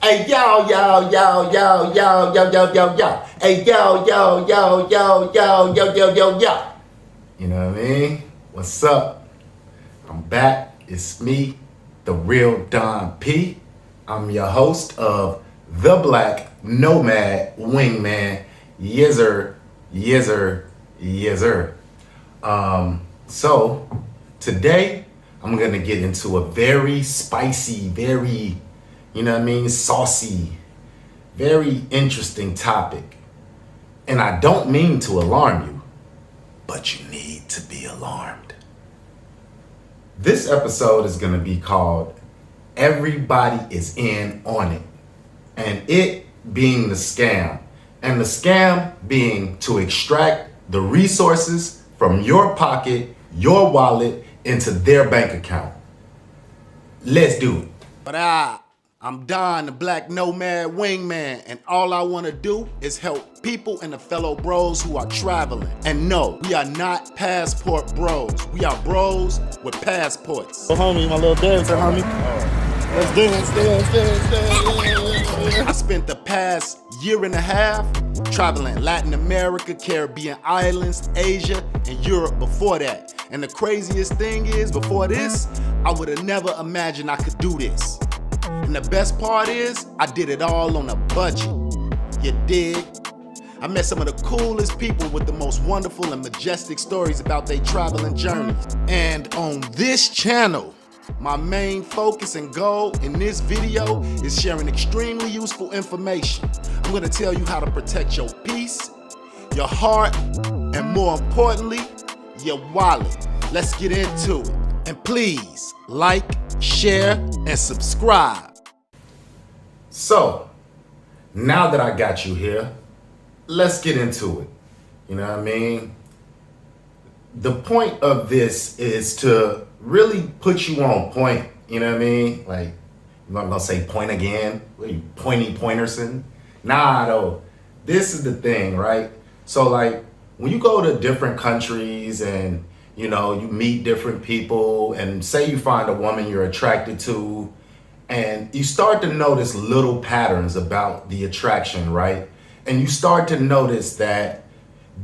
Hey yo, yo, yo, yo, yo, yo, yo, yo, yo. Hey yo, yo, yo, yo, yo, yo, yo, yo, yo. You know what I mean? What's up? I'm back. It's me, the real Don P. I'm your host of the Black Nomad Wingman. Yizzer, yizzer, yizzer. So today I'm gonna get into a very spicy, very, saucy, very interesting topic. And I don't mean to alarm you, but you need to be alarmed. This episode is gonna be called Everybody is In on It. And it being the scam. And the scam being to extract the resources from your pocket, your wallet, into their bank account. Let's do it. But I'm Don, the Black Nomad Wingman, and all I want to do is help people and the fellow bros who are traveling. And no, we are not passport bros. We are bros with passports. Oh, homie, my little dancer, homie. Let's dance. I spent the past year and a half traveling Latin America, Caribbean islands, Asia, and Europe before that. And the craziest thing is, before this, I would have never imagined I could do this. And the best part is, I did it all on a budget. You dig? I met some of the coolest people with the most wonderful and majestic stories about their traveling journeys. And on this channel, my main focus and goal in this video is sharing extremely useful information. I'm gonna tell you how to protect your peace, your heart, and more importantly, your wallet. Let's get into it. And please, like, share, and subscribe. So, now that I got you here, let's get into it. You know what I mean? The point of this is to really put you on point. You know what I mean? Like, I'm not gonna say point again. What are you, Pointy Pointerson? Nah, though. This is the thing, right? So, like, when you go to different countries and you meet different people, and say you find a woman you're attracted to, and you start to notice little patterns about the attraction, right? And you start to notice that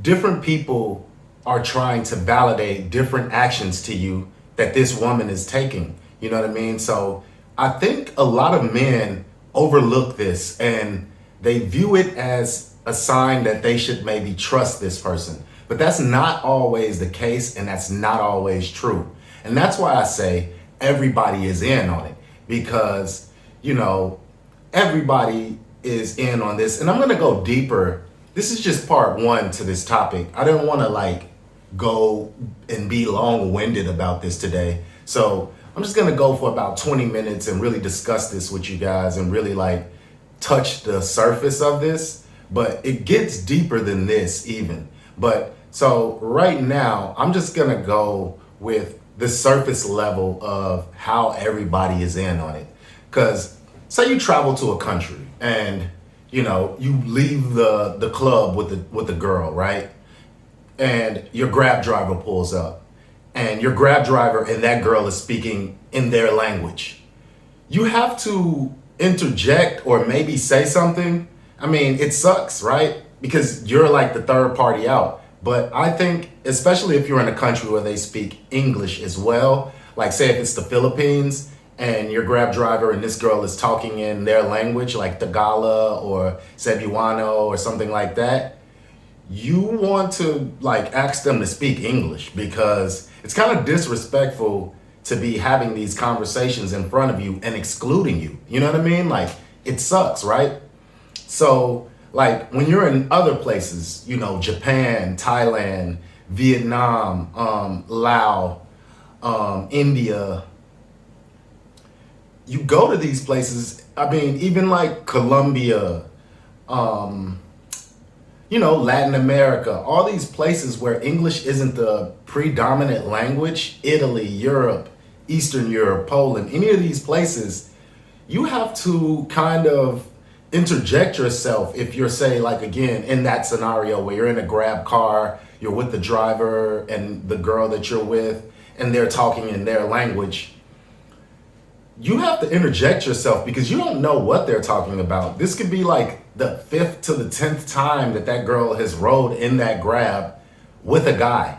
different people are trying to validate different actions to you that this woman is taking. You know what I mean? So I think a lot of men overlook this and they view it as a sign that they should maybe trust this person. But that's not always the case, and that's not always true. And that's why I say everybody is in on it, because, everybody is in on this. And I'm gonna go deeper. This is just part one to this topic. I didn't wanna go and be long-winded about this today. So I'm just gonna go for about 20 minutes and really discuss this with you guys and really touch the surface of this. But it gets deeper than this even. But so right now, I'm just gonna go with the surface level of how everybody is in on it. Because say you travel to a country and you leave the club with the girl, right? And your Grab driver pulls up, and your Grab driver and that girl is speaking in their language. You have to interject or maybe say something. I mean, it sucks, right? Because you're like the third party out. But I think, especially if you're in a country where they speak English as well, like say if it's the Philippines and your Grab driver and this girl is talking in their language, like Tagalog or Cebuano or something like that, you want to ask them to speak English, because it's kind of disrespectful to be having these conversations in front of you and excluding you. You know what I mean? It sucks, right? So when you're in other places, Japan, Thailand, Vietnam, Laos, India, you go to these places, I mean, even Colombia, Latin America, all these places where English isn't the predominant language, Italy, Europe, Eastern Europe, Poland, any of these places, you have to kind of interject yourself if you're, say, again, in that scenario where you're in a Grab car, you're with the driver and the girl that you're with, and they're talking in their language. you have to interject yourself because you don't know what they're talking about. This could be like the 5th to the 10th time that girl has rode in that Grab with a guy.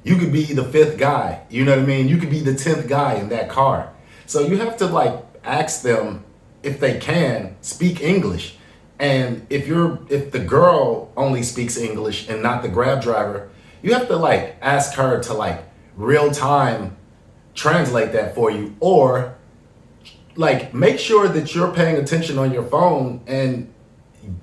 You could be the 5th guy, you know what I mean? You could be the 10th guy in that car. So you have to like ask them if they can speak English. And if the girl only speaks English and not the Grab driver, you have to like ask her to like real time translate that for you, or like make sure that you're paying attention on your phone and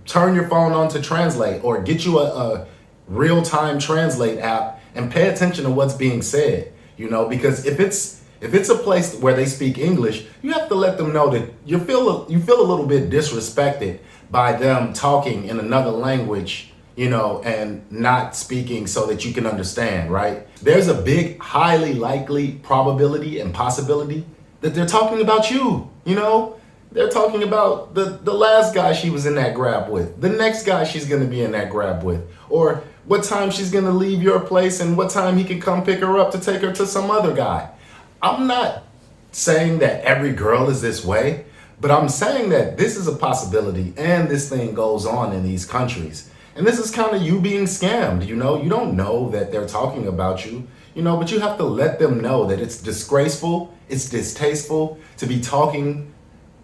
turn your phone on to translate, or get you a real-time translate app and pay attention to what's being said, you know, because if it's a place where they speak English, you have to let them know that you feel a little bit disrespected by them talking in another language, you know, and not speaking so that you can understand, right? There's a big, highly likely probability and possibility that they're talking about you, you know? They're talking about the last guy she was in that Grab with, the next guy she's gonna be in that Grab with, or what time she's gonna leave your place and what time he can come pick her up to take her to some other guy. I'm not saying that every girl is this way, but I'm saying that this is a possibility and this thing goes on in these countries. And this is kind of you being scammed, you know? You don't know that they're talking about you, you know, but you have to let them know that it's disgraceful, it's distasteful to be talking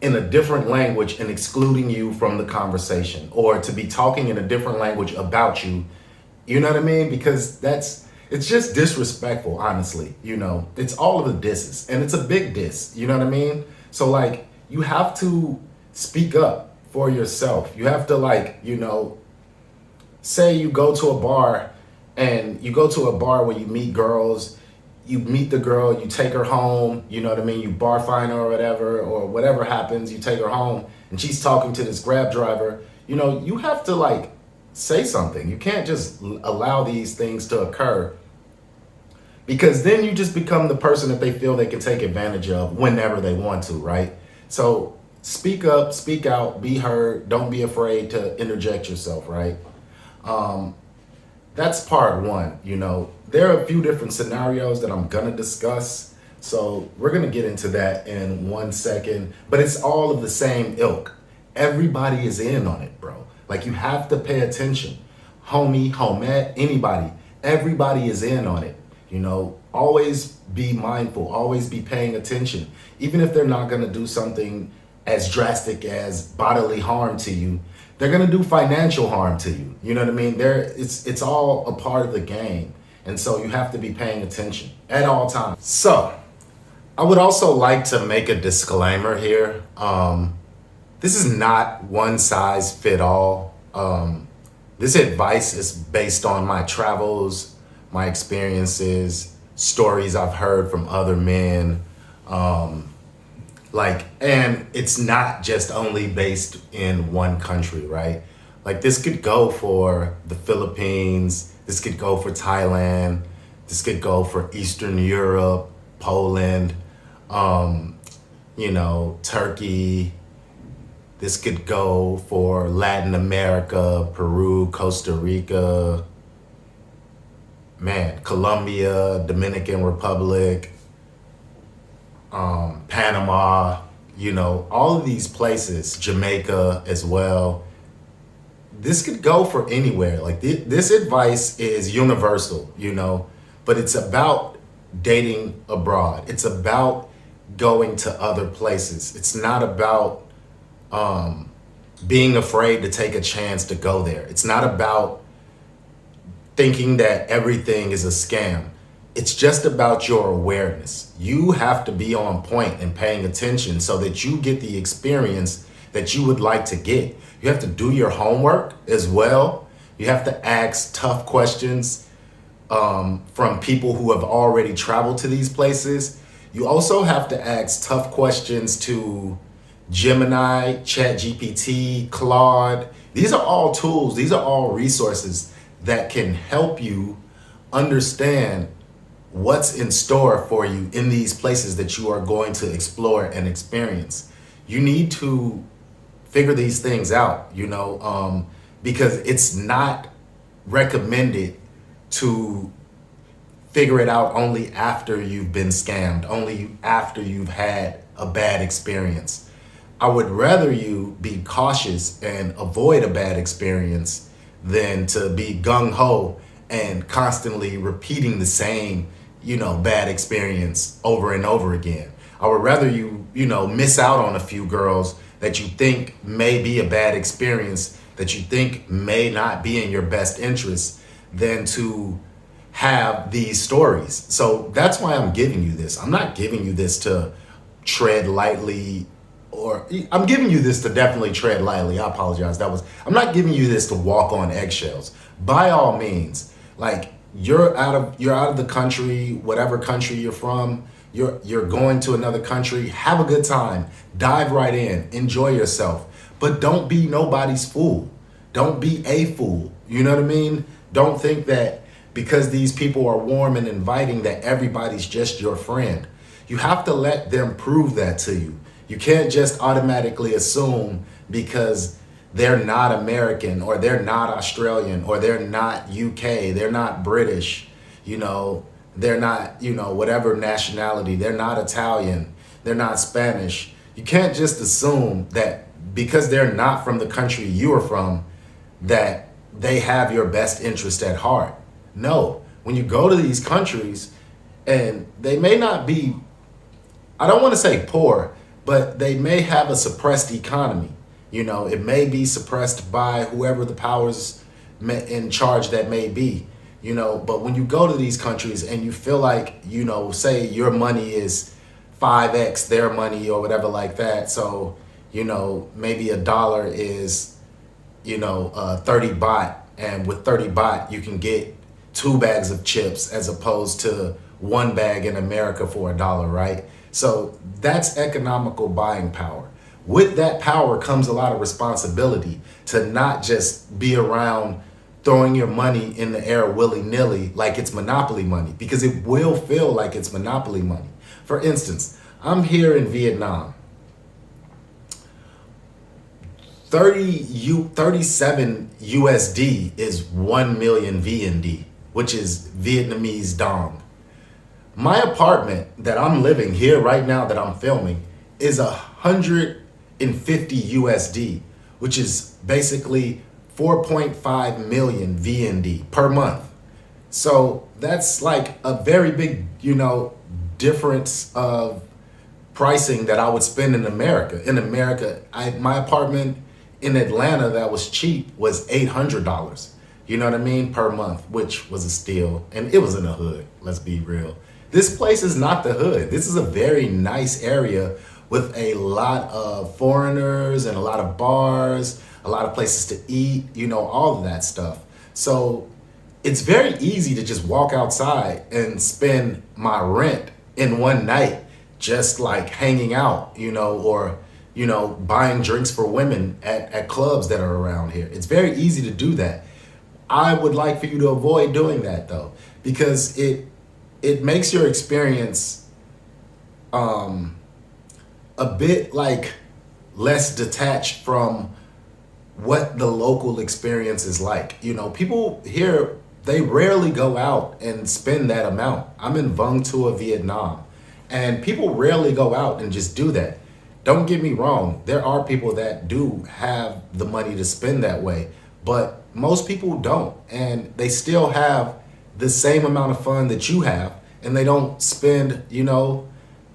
in a different language and excluding you from the conversation, or to be talking in a different language about you. You know what I mean? Because it's just disrespectful, honestly. You know, it's all of the disses, and it's a big diss. You know what I mean? So like, you have to speak up for yourself. You have to like, you know, say you go to a bar where you meet girls, you meet the girl, you take her home, you know what I mean? You bar fine her or whatever happens, you take her home and she's talking to this Grab driver. You know, you have to like say something. You can't just allow these things to occur, because then you just become the person that they feel they can take advantage of whenever they want to, right? So speak up, speak out, be heard. Don't be afraid to interject yourself, right? That's part one. You know, there are a few different scenarios that I'm gonna discuss, so we're gonna get into that in 1 second, but it's all of the same ilk. Everybody is in on it, bro. Like, you have to pay attention. Homie, homette, anybody, everybody is in on it. You know, always be mindful, always be paying attention. Even if they're not gonna do something as drastic as bodily harm to you, they're gonna do financial harm to you. You know what I mean? It's all a part of the game. And so you have to be paying attention at all times. So I would also like to make a disclaimer here. This is not one size fit all. This advice is based on my travels, my experiences, stories I've heard from other men. And it's not just only based in one country, right? Like, this could go for the Philippines, this could go for Thailand, this could go for Eastern Europe, Poland, you know, Turkey. This could go for Latin America, Peru, Costa Rica, Colombia, Dominican Republic, Panama, you know, all of these places, Jamaica as well. This could go for anywhere. Like, this advice is universal, you know, but it's about dating abroad. It's about going to other places. It's not about being afraid to take a chance to go there. It's not about thinking that everything is a scam. It's just about your awareness. You have to be on point and paying attention so that you get the experience that you would like to get. You have to do your homework as well. You have to ask tough questions from people who have already traveled to these places. You also have to ask tough questions to Gemini, ChatGPT, Claude. These are all tools. These are all resources that can help you understand what's in store for you in these places that you are going to explore and experience. You need to figure these things out, you know, because it's not recommended to figure it out only after you've been scammed, only after you've had a bad experience. I would rather you be cautious and avoid a bad experience than to be gung ho and constantly repeating the same, bad experience over and over again. I would rather you, miss out on a few girls that you think may be a bad experience, that you think may not be in your best interest, than to have these stories. So that's why I'm giving you this. I'm not giving you this to tread lightly, or I'm giving you this to definitely tread lightly. I apologize. I'm not giving you this to walk on eggshells. By all means, like you're out of the country, whatever country you're from, you're going to another country, have a good time, dive right in, enjoy yourself, but don't be nobody's fool. Don't be a fool. You know what I mean? Don't think that because these people are warm and inviting that everybody's just your friend. You have to let them prove that to you. You can't just automatically assume because they're not American or they're not Australian or they're not UK, they're not British, they're not, whatever nationality, they're not Italian, they're not Spanish. You can't just assume that because they're not from the country you are from, that they have your best interest at heart. No, when you go to these countries, and they may not be, I don't want to say poor, but they may have a suppressed economy. It may be suppressed by whoever the powers in charge that may be, but when you go to these countries and you feel like, say your money is 5x their money or whatever like that. So, maybe a dollar is, 30 baht, and with 30 baht, you can get 2 bags of chips as opposed to 1 bag in America for $1, right? So that's economical buying power. With that power comes a lot of responsibility to not just be around throwing your money in the air willy-nilly like it's monopoly money, because it will feel like it's monopoly money. For instance, I'm here in Vietnam. 37 USD is 1 million VND, which is Vietnamese dong. My apartment that I'm living here right now that I'm filming is 150 USD, which is basically 4.5 million VND per month. So that's like a very big, difference of pricing that I would spend in America. In America, my apartment in Atlanta that was cheap was $800. You know what I mean? Per month, which was a steal. And it was in the hood. Let's be real. This place is not the hood. This is a very nice area with a lot of foreigners and a lot of bars, a lot of places to eat, all of that stuff. So it's very easy to just walk outside and spend my rent in one night, just like hanging out, or buying drinks for women at clubs that are around here. It's very easy to do that. I would like for you to avoid doing that though, because it makes your experience a bit like less detached from what the local experience is like. People here, they rarely go out and spend that amount. I'm in Vung Tua, Vietnam, and people rarely go out and just do that. Don't get me wrong, there are people that do have the money to spend that way, but most people don't, and they still have the same amount of fun that you have, and they don't spend,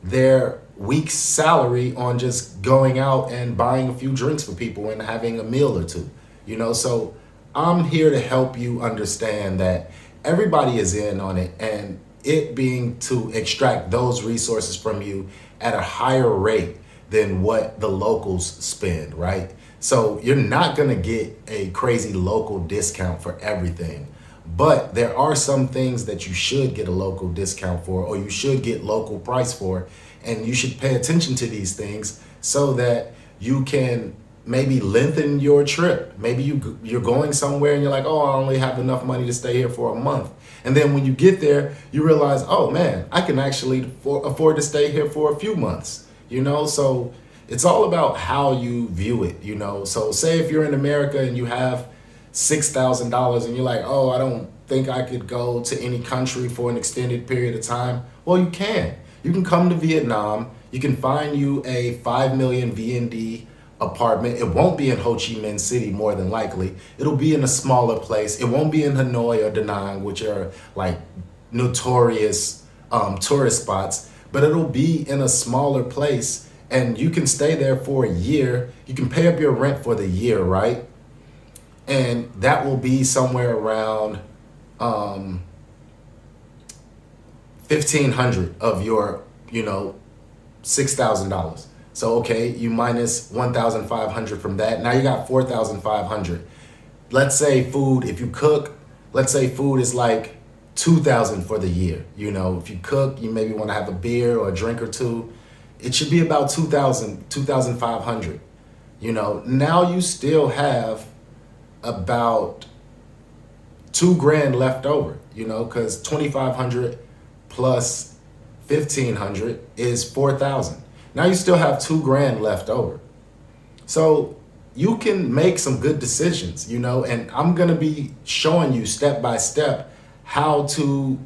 their week's salary on just going out and buying a few drinks for people and having a meal or two, So I'm here to help you understand that everybody is in on it, and it being to extract those resources from you at a higher rate than what the locals spend, right? So you're not gonna get a crazy local discount for everything, but there are some things that you should get a local discount for, or you should get local price for, and you should pay attention to these things so that you can maybe lengthen your trip. Maybe you're going somewhere and you're like, oh, I only have enough money to stay here for a month. And then when you get there, you realize, oh man, I can actually afford to stay here for a few months. So it's all about how you view it, So say if you're in America and you have $6,000 and you're like, oh, I don't think I could go to any country for an extended period of time. Well, you can. You can come to Vietnam, You can find you a 5 million VND apartment. It won't be in Ho Chi Minh City, more than likely. It'll be in a smaller place. It won't be in Hanoi or Da Nang, which are like notorious tourist spots, but it'll be in a smaller place, and you can stay there for a year. You can pay up your rent for the year, right? And that will be somewhere around 1,500 of your, $6,000. So okay, you minus 1,500 from that. Now you got 4,500. Let's say food, if you cook, let's say food is like 2,000 for the year. If you cook, you maybe want to have a beer or a drink or two. It should be about 2,000, 2,500. Now you still have about $2,000 left over, because 2,500 plus 1,500 is 4,000. Now you still have $2,000 left over. So you can make some good decisions, and I'm going to be showing you step by step how to,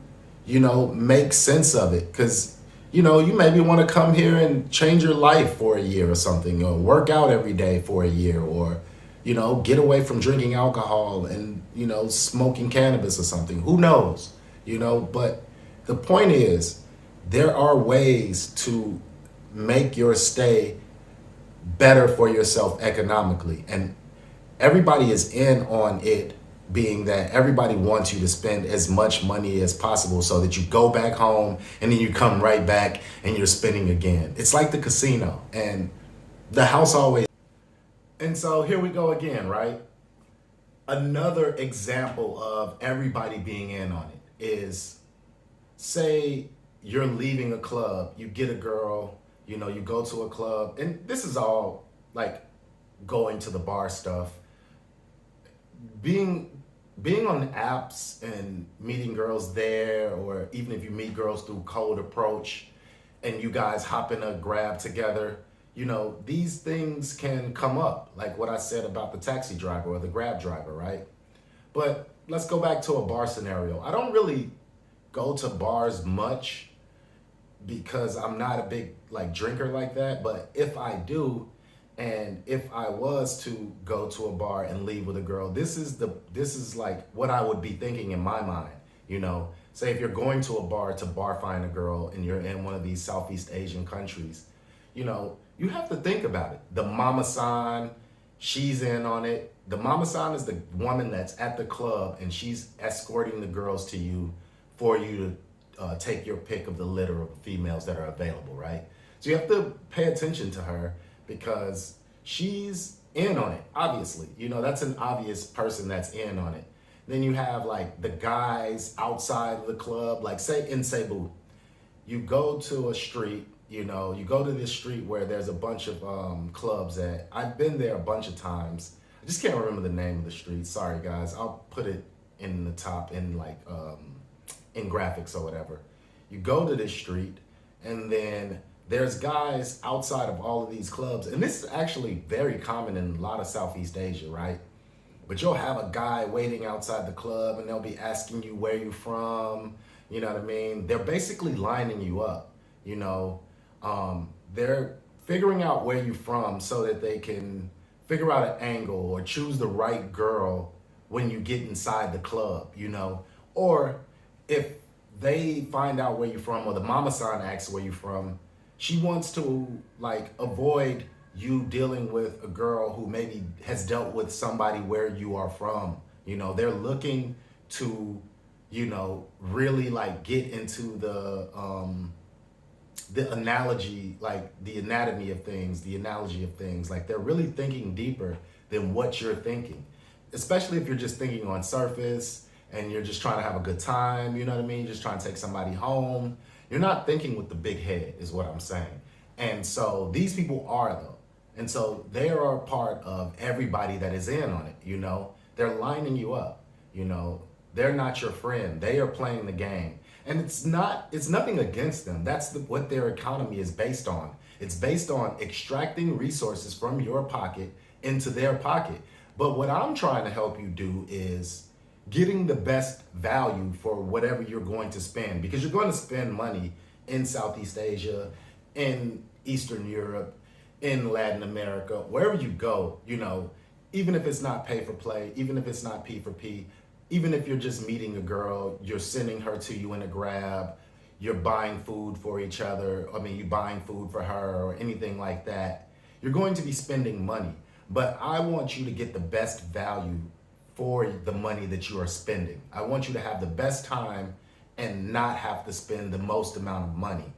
make sense of it. Because, you maybe want to come here and change your life for a year or something, or work out every day for a year, or, get away from drinking alcohol and, smoking cannabis or something. Who knows, but the point is, there are ways to make your stay better for yourself economically. And everybody is in on it, being that everybody wants you to spend as much money as possible so that you go back home and then you come right back and you're spending again. It's like the casino, and the house always. And so here we go again, right? Another example of everybody being in on it is, say you're leaving a club, you get a girl, you go to a club, and this is all like going to the bar stuff. Being on apps and meeting girls there, or even if you meet girls through cold approach and you guys hop in a grab together, these things can come up, like what I said about the taxi driver or the grab driver, right? But let's go back to a bar scenario. I don't really go to bars much because I'm not a big drinker like that. But if I do, and if I was to go to a bar and leave with a girl, this is like what I would be thinking in my mind. Say if you're going to a bar to bar find a girl and you're in one of these Southeast Asian countries, you have to think about it. The mamasan, she's in on it. The mamasan is the woman that's at the club and she's escorting the girls to you for you to take your pick of the litter of females that are available, right? So you have to pay attention to her because she's in on it, obviously. That's an obvious person that's in on it. Then you have the guys outside of the club, say in Cebu. You go to a street, you go to this street where there's a bunch of clubs at. I've been there a bunch of times. I just can't remember the name of the street. Sorry, guys. I'll put it in the top in in graphics or whatever. You go to this street, and then there's guys outside of all of these clubs. And this is actually very common in a lot of Southeast Asia, right? But you'll have a guy waiting outside the club and they'll be asking you where you're from. You know what I mean? They're basically lining you up, They're figuring out where you're from so that they can figure out an angle or choose the right girl when you get inside the club, Or if they find out where you're from, or the mama-san asks where you're from, she wants to avoid you dealing with a girl who maybe has dealt with somebody where you are from. They're looking to, really get into the analogy, the anatomy of things, the analogy of things. They're really thinking deeper than what you're thinking, especially if you're just thinking on surface and you're just trying to have a good time, you know what I mean? Just trying to take somebody home. You're not thinking with the big head, is what I'm saying. And so these people are, though. And so they are a part of everybody that is in on it, They're lining you up, They're not your friend. They are playing the game. And it's nothing against them. That's what their economy is based on. It's based on extracting resources from your pocket into their pocket. But what I'm trying to help you do is getting the best value for whatever you're going to spend, because you're going to spend money in Southeast Asia, in Eastern Europe, in Latin America, wherever you go, you know, even if it's not pay for play, even if it's not P for P, even if you're just meeting a girl, you're sending her to you in a Grab, you're buying food for each other, you're buying food for her or anything like that, you're going to be spending money. But I want you to get the best value for the money that you are spending. I want you to have the best time and not have to spend the most amount of money.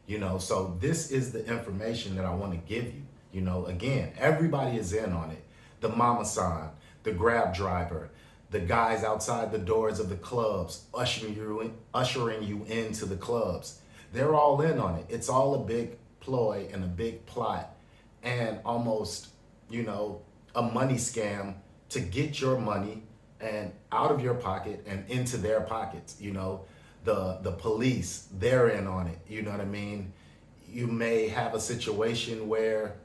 You know, so this is the information that I want to give you. You know, again, everybody is in on it. The mamasan, the Grab driver, the guys outside the doors of the clubs, ushering you into the clubs. They're all in on it. It's all a big ploy and a big plot and almost, you know, a money scam to get your money and out of your pocket and into their pockets. You know, the police, they're in on it. You know what I mean? You may have a situation where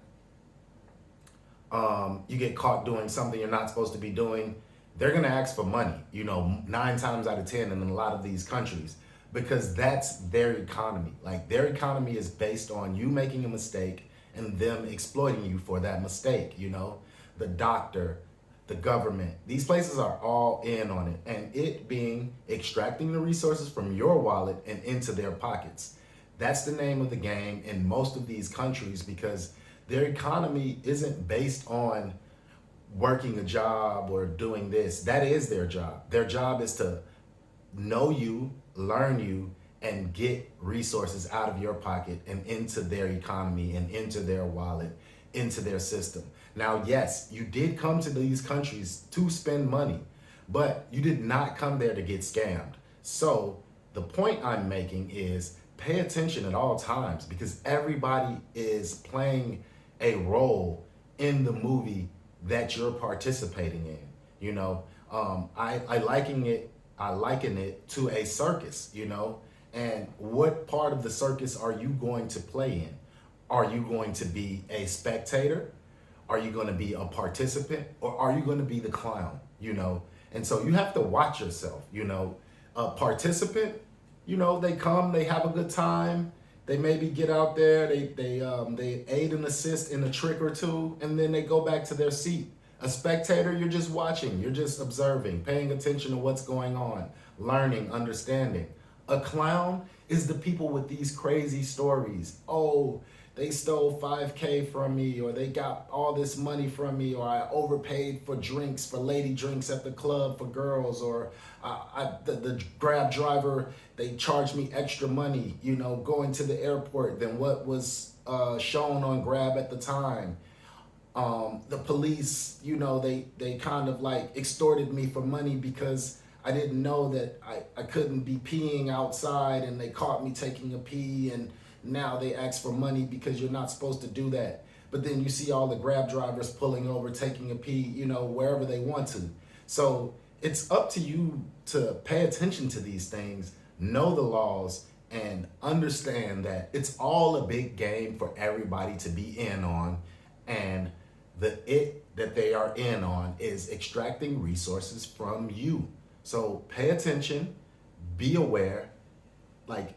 you get caught doing something you're not supposed to be doing. They're gonna ask for money, you know, 9 times out of 10 in a lot of these countries, because that's their economy. Like, their economy is based on you making a mistake and them exploiting you for that mistake, you know? The doctor, the government, these places are all in on it, and it being extracting the resources from your wallet and into their pockets. That's the name of the game in most of these countries, because their economy isn't based on working a job or doing this. That is their job. Their job is to know you, learn you, and get resources out of your pocket and into their economy and into their wallet, into their system. Now, yes, you did come to these countries to spend money, but you did not come there to get scammed. So the point I'm making is pay attention at all times, because everybody is playing a role in the movie that you're participating in. You know, I liken it to a circus, you know, and what part of the circus are you going to play in? Are you going to be a spectator? Are you going to be a participant? Or are you going to be the clown, you know? And so you have to watch yourself, you know. A participant, you know, they come, they have a good time, they maybe get out there, they aid and assist in a trick or two, and then they go back to their seat. A spectator, you're just watching, you're just observing, paying attention to what's going on, learning, understanding. A clown is the people with these crazy stories. Oh, they stole 5K from me, or they got all this money from me, or I overpaid for drinks, for lady drinks at the club for girls, or the Grab driver, they charged me extra money, you know, going to the airport than what was shown on Grab at the time. The police, you know, they kind of like extorted me for money because I didn't know that I couldn't be peeing outside, and they caught me taking a pee, and now they ask for money because you're not supposed to do that. But then you see all the Grab drivers pulling over, taking a pee, you know, wherever they want to. So it's up to you to pay attention to these things, know the laws, and understand that it's all a big game for everybody to be in on. And that they are in on is extracting resources from you. So pay attention, be aware, like,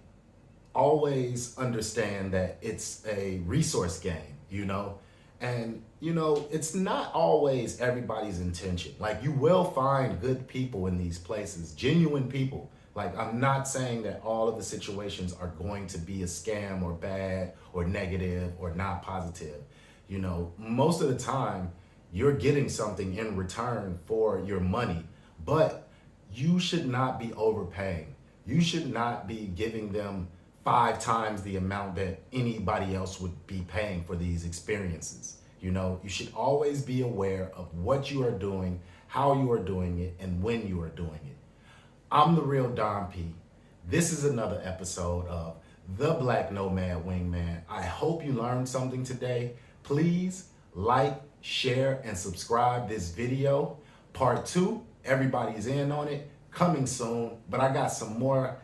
always understand that it's a resource game, you know? And, you know, it's not always everybody's intention. Like, you will find good people in these places, genuine people. Like, I'm not saying that all of the situations are going to be a scam or bad or negative or not positive. You know, most of the time, you're getting something in return for your money, but you should not be overpaying. You should not be giving them 5 times the amount that anybody else would be paying for these experiences. You know, you should always be aware of what you are doing, how you are doing it, and when you are doing it. I'm the real Don P. This is another episode of the Black Nomad Wingman. I hope you learned something today. Please like, share, and subscribe this video. Part 2, everybody's in on it, coming soon. But I got some more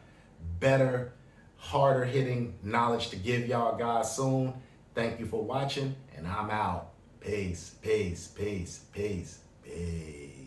better, harder hitting knowledge to give y'all guys soon. Thank you for watching, and I'm out. Peace, peace, peace, peace, peace.